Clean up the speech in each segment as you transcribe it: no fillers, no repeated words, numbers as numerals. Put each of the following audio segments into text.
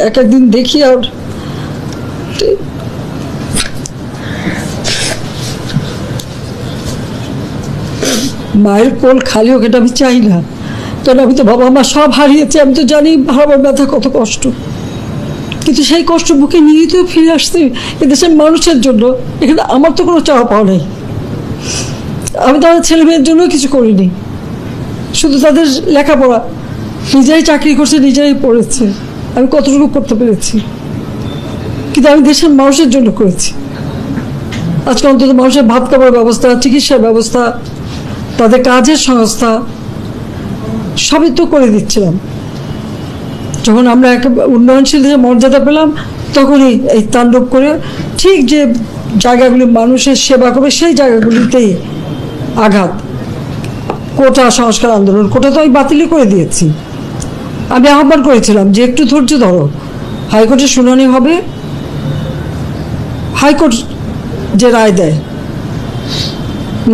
এক একদিন দেখি আর মায়ের কোল খালি হোক এটা আমি চাই না, কারণ আমি তো বাবা মা সব হারিয়েছি, আমি তো জানি হারাবার ব্যথা কত কষ্ট, কিন্তু সেই কষ্ট বুকে নিয়েই তো ফিরে আসছি এদেশের মানুষের জন্য। এখানে আমার তো কোনো চাওয়া পাওয়া নেই, আমি তাদের ছেলে মেয়ের জন্য কিছু করিনি, শুধু তাদের লেখাপড়া, নিজেরাই চাকরি করছে, নিজেরাই পড়েছে, আমি কতটুকু করতে পেরেছি, কিন্তু আমি দেশের মানুষের জন্য করেছি। আজকে অন্তত মানুষের ভাত খাবার ব্যবস্থা, চিকিৎসার ব্যবস্থা, তাদের কাজের সংস্থা সবই তো করে দিচ্ছিলাম। যখন আমরা একটা উন্নয়নশীল দেশে মর্যাদা পেলাম, তখনই এই তাণ্ডব করে ঠিক যে জায়গাগুলি মানুষের সেবা করবে সেই জায়গাগুলিতেই আঘাত। কোটা সংস্কার আন্দোলন, কোটা তো আমি বাতিলই করে দিয়েছি। আমি আহ্বান করেছিলাম যে একটু ধৈর্য ধরো, হাইকোর্টের শুনানি হবে, হাইকোর্ট যে রায় দেয়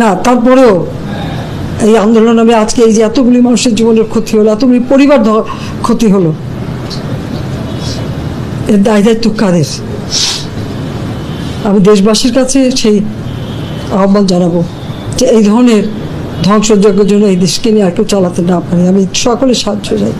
না, তারপরেও এই আন্দোলন আমি আজকে এই যে এতগুলি মানুষের জীবনের ক্ষতি হলো, এতগুলি পরিবার ক্ষতি হলো, এর দায় দায়িত্ব কাদের? আমি দেশবাসীর কাছে সেই আহ্বান জানাবো যে এই ধরনের ধ্বংসযজ্ঞের জন্য এই দেশকে নিয়ে আর কেউ চালাতে না পারে, আমি সকলের সাহায্য চাই।